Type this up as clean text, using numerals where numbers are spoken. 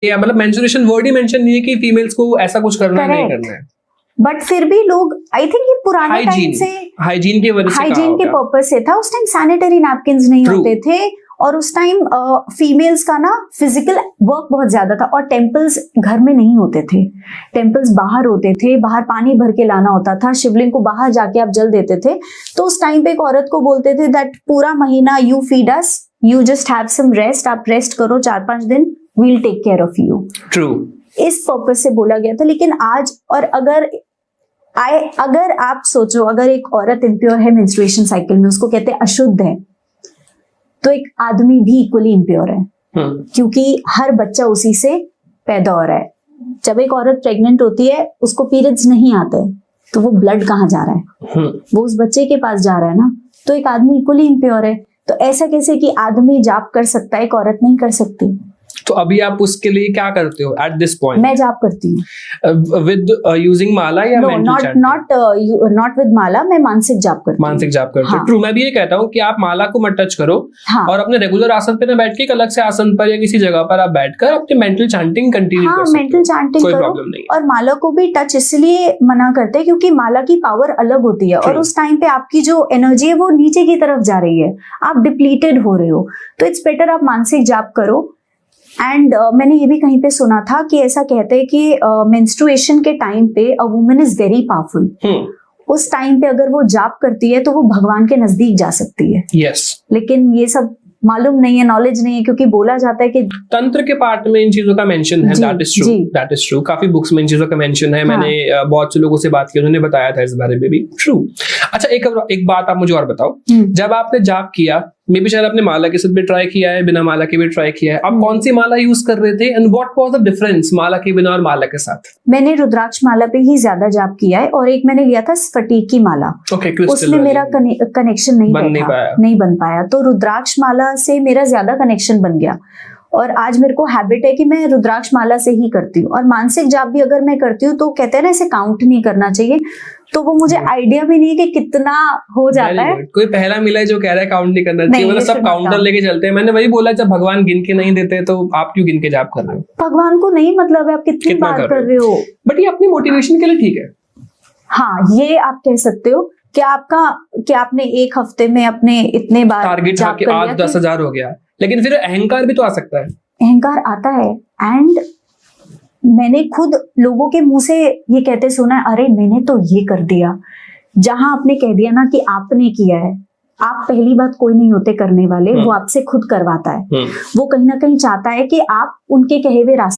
या मतलब menstruation word ही mention नहीं है कि फीमेल्स को ऐसा कुछ करना है, नहीं करना है। बट फिर भी लोग, आई थिंक ये पुराने टाइम से हाइजीन की वजह से, हाइजीन के पर्पस से था। उस टाइम सैनिटरी नैपकिन्स नहीं होते थे, और उस टाइम फीमेल्स का ना फिजिकल वर्क बहुत ज्यादा था, और टेम्पल्स घर में नहीं होते थे, टेम्पल्स बाहर होते थे, बाहर पानी भर के लाना होता था, शिवलिंग को बाहर जाके आप जल देते थे। तो उस टाइम पे एक औरत को बोलते थे दैट पूरा महीना you feed us, you just have some rest, आप रेस्ट करो 4-5 दिन, we'll take care of you. True, इस पर्पस से बोला गया था। लेकिन आज, और अगर आप सोचो, अगर एक औरत इम्प्योर है मेंस्ट्रुएशन साइकिल में, उसको कहते हैं अशुद्ध है, तो एक आदमी भी इक्वली इम्प्योर है, क्योंकि हर बच्चा उसी से पैदा हो रहा है। जब एक औरत प्रेग्नेंट होती है, उसको पीरियड्स नहीं आते, तो वो ब्लड कहाँ जा रहा है? वो उस बच्चे के पास जा रहा है ना। तो एक आदमी इक्वली इम्प्योर है। तो ऐसा कैसे कि आदमी जाप कर सकता है, एक औरत नहीं कर सकती? तो अभी आप उसके लिए क्या करते हो एट दिस पॉइंट? मैं जाप करती हूँ विद यूजिंग माला या नॉट विद माला, मैं मानसिक जाप करती हूँ। मानसिक जाप करते हो। ट्रू, मैं भी ये कहता हूँ कि आप माला को मत टच करो, और अपने रेगुलर आसन पे ना बैठ के एक अलग से आसन पर या किसी जगह पर आप बैठकर अपनी मेंटल चैंटिंग कंटिन्यू कर सकते हो। मेंटल चैंटिंग कोई करो। प्रॉब्लम नहीं। और माला को भी टच इसलिए मना करते हैं क्योंकि माला की पावर अलग होती है, और उस टाइम पे आपकी जो एनर्जी है वो नीचे की तरफ जा रही है, आप डिप्लीटेड हो रहे हो। तो इट्स बेटर आप मानसिक जाप करो। एंड मैंने ये भी कहीं पे सुना था कि ऐसा कहते हैं कि मेंस्ट्रुएशन के टाइम पे a woman is very powerful. उस टाइम पे अगर वो जाप करती है तो वो भगवान के नजदीक जा सकती है। यस। लेकिन ये सब मालूम नहीं है, नॉलेज नहीं है, क्योंकि बोला जाता है कि तंत्र के पार्ट में इन चीजों का मेंशन है। दैट इज ट्रू, काफी बुक्स में इन चीजों का मेंशन है। मैंने बहुत से लोगों से बात की, उन्होंने बताया था इस बारे में भी। ट्रू। अच्छा, एक बात आप मुझे और बताओ, जब आपने जाप किया, मे बी शायद आपने माला के साथ भी ट्राई किया है, बिना माला के भी ट्राई किया है, आप कौन सी माला यूज कर रहे थे, and what was the difference माला के बिना और माला के साथ? मैंने रुद्राक्ष माला पे ही ज्यादा जाप किया है, और एक मैंने लिया था स्फटिक की माला। उसमें मेरा कनेक्शन नहीं बन पाया, तो रुद्राक्ष माला से मेरा ज्यादा कनेक्शन बन गया। और आज मेरे को हैबिट है कि मैं रुद्राक्ष माला से ही करती हूँ। और मानसिक जाप भी अगर मैं करती हूँ तो कहते हैं ना, इसे काउंट नहीं करना चाहिए, तो वो मुझे आइडिया भी नहीं है कि कितना हो जाता है। कोई पहला मिला है जो कह रहा है काउंट नहीं करना चाहिए, मतलब सब काउंटर लेके चलते हैं। मैंने वही बोला, जब भगवान गिन के नहीं देते तो आप क्यों गिन के जाप कर रहे हो? भगवान को नहीं मतलब है आप कितनी बार कर रहे हो, बट ये अपनी मोटिवेशन के लिए ठीक है। हाँ, ये आप कह सकते हो कि आपने एक हफ्ते में अपने इतने बार टारगेट जाप के 8-10 हजार हो गया, लेकिन फिर अहंकार भी तो आ सकता है। अहंकार आता है, एंड मैंने खुद लोगों के मुंह से ये कहते सुना है, अरे मैंने तो ये कर दिया। जहां आपने कह दिया ना कि आपने किया है, आप पहली बात कोई नहीं होते करने वाले, वो आपसे खुद करवाता है। वो कहीं ना कहीं चाहता है कि आप उनके कहे हुए रास्ते